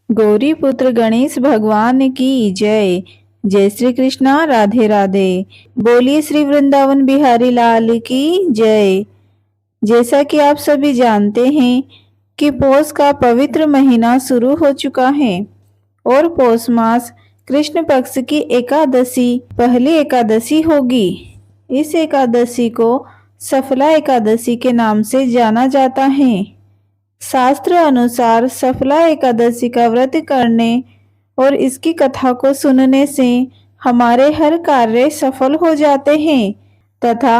गौरी पुत्र गणेश भगवान की जय। जय श्री कृष्णा, राधे राधे। बोलिए श्री वृंदावन बिहारी लाल की जय। जैसा कि आप सभी जानते हैं कि पौष का पवित्र महीना शुरू हो चुका है और पौष मास कृष्ण पक्ष की एकादशी पहली एकादशी होगी। इस एकादशी को सफला एकादशी के नाम से जाना जाता है। शास्त्र अनुसार सफला एकादशी का व्रत करने और इसकी कथा को सुनने से हमारे हर कार्य सफल हो जाते हैं तथा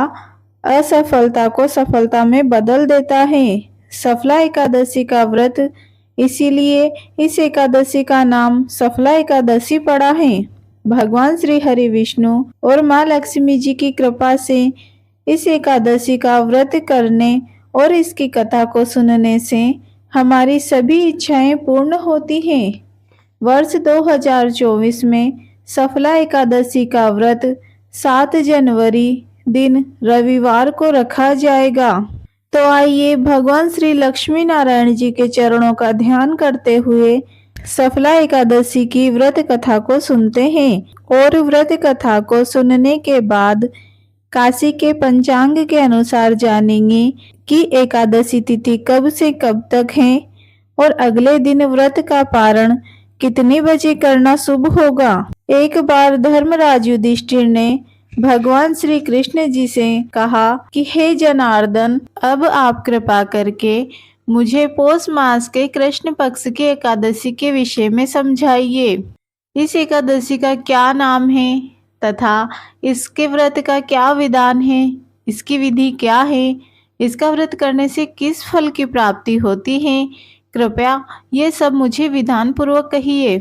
असफलता को सफलता में बदल देता है। सफला एकादशी का व्रत इसीलिए इस एकादशी का नाम सफला एकादशी पड़ा है। भगवान श्री हरि विष्णु और माँ लक्ष्मी जी की कृपा से इस एकादशी का व्रत करने और इसकी कथा को सुनने से हमारी सभी इच्छाएं पूर्ण होती हैं। वर्ष 2024 में सफला एकादशी का व्रत 7 जनवरी दिन रविवार को रखा जाएगा। तो आइए भगवान श्री लक्ष्मी नारायण जी के चरणों का ध्यान करते हुए सफला एकादशी की व्रत कथा को सुनते हैं और व्रत कथा को सुनने के बाद काशी के पंचांग के अनुसार जानेंगे कि एकादशी तिथि कब से कब तक है और अगले दिन व्रत का पारण कितने बजे करना शुभ होगा। एक बार धर्मराज युधिष्ठिर ने भगवान श्री कृष्ण जी से कहा कि हे जनार्दन, अब आप कृपा करके मुझे पौष मास के कृष्ण पक्ष की एकादशी के विषय में समझाइए। इस एकादशी का क्या नाम है तथा इसके व्रत का क्या विधान है, इसकी विधि क्या है, इसका व्रत करने से किस फल की प्राप्ति होती है, कृपया ये सब मुझे विधान पूर्वक कहिए।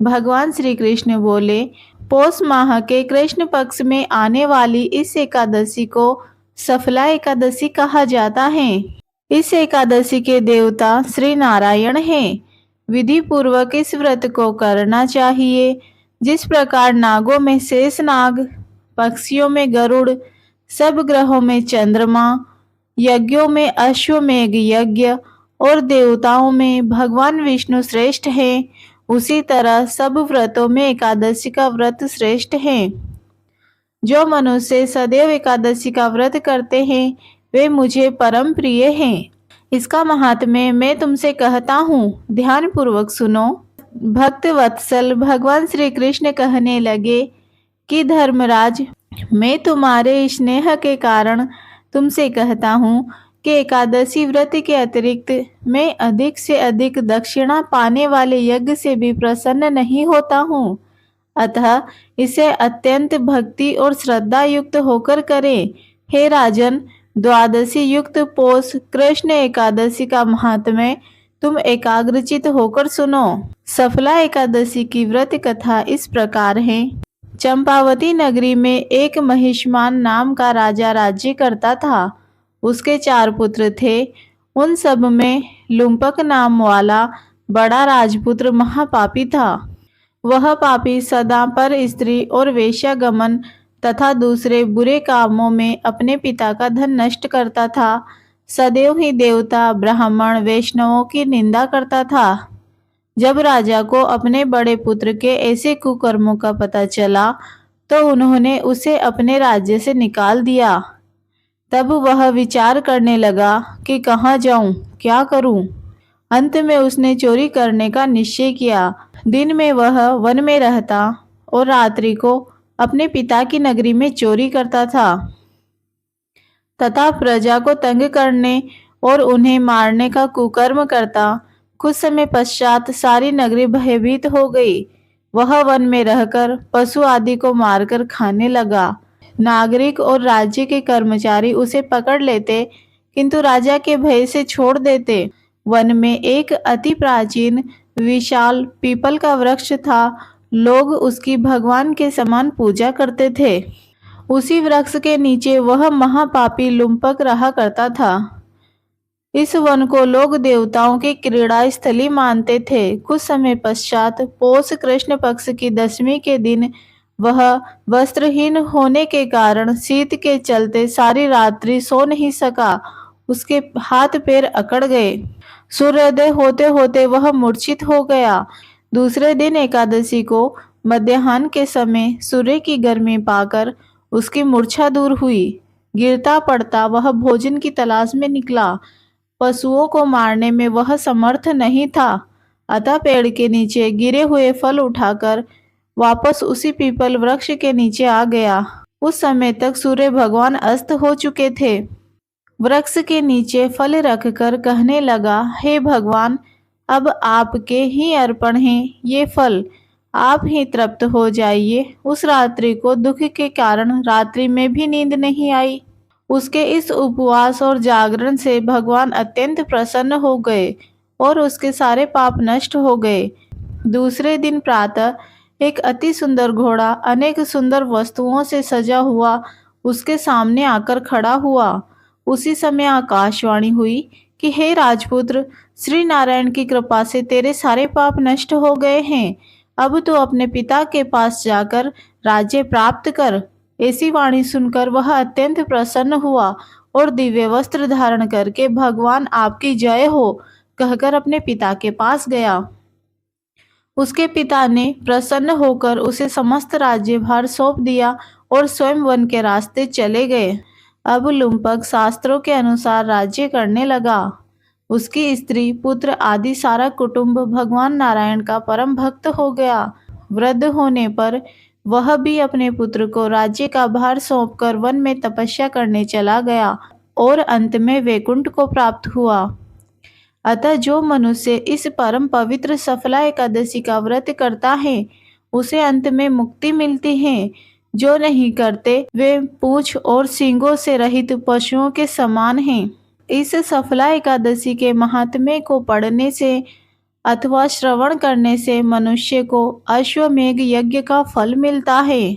भगवान श्री कृष्ण बोले, पौष माह के कृष्ण पक्ष में आने वाली इस एकादशी को सफला एकादशी कहा जाता है। इस एकादशी के देवता श्री नारायण हैं। विधि पूर्वक इस व्रत को करना चाहिए। जिस प्रकार नागों में शेष नाग, पक्षियों में गरुड़, सब ग्रहों में चंद्रमा, यज्ञों में अश्वमेघ यज्ञ और देवताओं में भगवान विष्णु श्रेष्ठ हैं, उसी तरह सब व्रतों में एकादशी का व्रत श्रेष्ठ है। जो मनुष्य सदैव एकादशी का व्रत करते हैं वे मुझे परम प्रिय हैं। इसका महात्म्य मैं तुमसे कहता हूँ, ध्यान पूर्वक सुनो। भक्त वत्सल भगवान श्री कृष्ण कहने लगे कि धर्मराज, मैं तुम्हारे स्नेह के कारण तुमसे कहता हूँ कि एकादशी व्रत के अतिरिक्त मैं अधिक से अधिक दक्षिणा पाने वाले यज्ञ से भी प्रसन्न नहीं होता हूँ। अतः इसे अत्यंत भक्ति और श्रद्धा युक्त होकर करें। हे राजन, द्वादशी युक्त पौष कृष्ण एकादशी का महात्म्य तुम एकाग्रचित होकर सुनो। सफला एकादशी की व्रत कथा इस प्रकार है। चंपावती नगरी में एक महिष्मान नाम का राजा राज्य करता था। उसके 4 पुत्र थे। उन सब में लुम्पक नाम वाला बड़ा राजपुत्र महापापी था। वह पापी सदा पर स्त्री और वेश्यागमन तथा दूसरे बुरे कामों में अपने पिता का धन नष्ट करता था। सदैव ही देवता, ब्राह्मण, वैष्णवों की निंदा करता था। जब राजा को अपने बड़े पुत्र के ऐसे कुकर्मों का पता चला तो उन्होंने उसे अपने राज्य से निकाल दिया। तब वह विचार करने लगा कि कहाँ जाऊं, क्या करूं। अंत में उसने चोरी करने का निश्चय किया। दिन में वह वन में रहता और रात्रि को अपने पिता की नगरी में चोरी करता था तथा प्रजा को तंग करने और उन्हें मारने का कुकर्म करता। कुछ समय पश्चात सारी नगरी भयभीत हो गई। वह वन में रहकर पशु आदि को मारकर खाने लगा। नागरिक और राज्य के कर्मचारी उसे पकड़ लेते किंतु राजा के भय से छोड़ देते। वन में एक अति प्राचीन विशाल पीपल का वृक्ष था। लोग उसकी भगवान के समान पूजा करते थे। उसी वृक्ष के नीचे वह महापापी लुम्पक रहा करता था। इस वन को लोग देवताओं की क्रीड़ा स्थली मानते थे। कुछ समय पश्चात पौष कृष्ण पक्ष की 10वीं के दिन वह वस्त्रहीन होने के कारण शीत के चलते सारी रात्रि सो नहीं सका। उसके हाथ पैर अकड़ गए। सूर्योदय होते होते वह मूर्छित हो गया। दूसरे दिन एकादशी को मध्याह्न के समय सूर्य की गर्मी पाकर उसकी मूर्छा दूर हुई। गिरता पड़ता वह भोजन की तलाश में निकला। पशुओं को मारने में वह समर्थ नहीं था, अतः पेड़ के नीचे गिरे हुए फल उठाकर वापस उसी पीपल वृक्ष के नीचे आ गया। उस समय तक सूर्य भगवान अस्त हो चुके थे। वृक्ष के नीचे फल रखकर कहने लगा, हे भगवान, अब आपके ही अर्पण हैं ये फल, आप ही तृप्त हो जाइए। उस रात्रि को दुख के कारण रात्रि में भी नींद नहीं आई। उसके इस उपवास और जागरण से भगवान अत्यंत प्रसन्न हो गए और उसके सारे पाप नष्ट हो गए। दूसरे दिन प्रातः एक अति सुंदर घोड़ा अनेक सुंदर वस्तुओं से सजा हुआ उसके सामने आकर खड़ा हुआ। उसी समय आकाशवाणी हुई कि हे राजपुत्र, श्री नारायण की कृपा से तेरे सारे पाप नष्ट हो गए हैं। अब तू अपने पिता के पास जाकर राज्य प्राप्त कर। ऐसी वाणी सुनकर वह अत्यंत प्रसन्न हुआ और दिव्य वस्त्र धारण करके भगवान आपकी जय हो कहकर अपने पिता के पास गया। उसके पिता ने प्रसन्न होकर उसे समस्त राज्यभार सौंप दिया और स्वयं वन के रास्ते चले गए। अब लुम्पक शास्त्रों के अनुसार राज्य करने लगा। उसकी स्त्री, पुत्र आदि सारा कुटुंब भगवान नारायण का परम भक्त हो गया। वृद्ध होने पर वह भी अपने पुत्र को राज्य का भार सौंपकर वन में तपस्या करने चला गया और अंत में वैकुंठ को प्राप्त हुआ। अतः जो मनुष्य इस परम पवित्र सफला एकादशी का व्रत करता है उसे अंत में मुक्ति मिलती है। जो नहीं करते वे पूंछ और सींगों से रहित पशुओं के समान हैं। इस सफला एकादशी के महात्म्य को पढ़ने से अथवा श्रवण करने से मनुष्य को अश्वमेघ यज्ञ का फल मिलता है।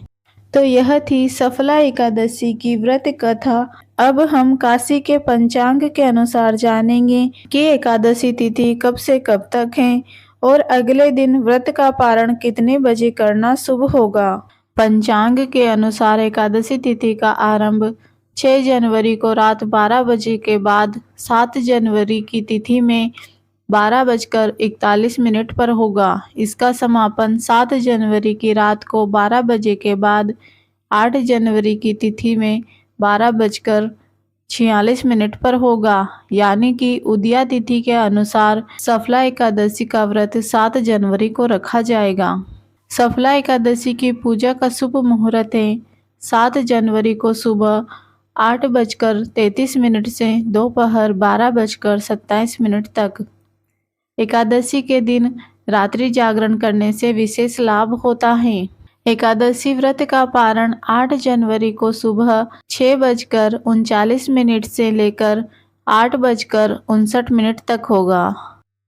तो यह थी सफला एकादशी की व्रत कथा। अब हम काशी के पंचांग के अनुसार जानेंगे कि एकादशी तिथि कब से कब तक है और अगले दिन व्रत का पारण कितने बजे करना शुभ होगा। पंचांग के अनुसार एकादशी तिथि का आरंभ 6 जनवरी को रात 12 बजे के बाद 7 जनवरी की तिथि में 12:41 पर होगा। इसका समापन 7 जनवरी की रात को 12 बजे के बाद 8 जनवरी की तिथि में 12:46 पर होगा। यानी कि उदया तिथि के अनुसार सफला एकादशी का व्रत 7 जनवरी को रखा जाएगा। सफला एकादशी की पूजा का शुभ मुहूर्त है 7 जनवरी को सुबह 8:33 से दोपहर 12:27 तक। एकादशी के दिन रात्रि जागरण करने से विशेष लाभ होता है। एकादशी व्रत का पारण 8 जनवरी को सुबह 6:39 से लेकर 8:59 तक होगा।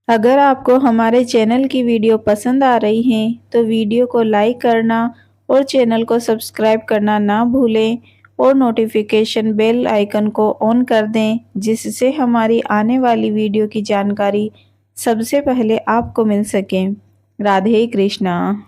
अगर आपको हमारे चैनल की वीडियो पसंद आ रही है तो वीडियो को लाइक करना और चैनल को सब्सक्राइब करना ना भूलें और नोटिफिकेशन बेल आइकन को ऑन कर दें, जिससे हमारी आने वाली वीडियो की जानकारी सबसे पहले आपको मिल सके। राधे कृष्णा।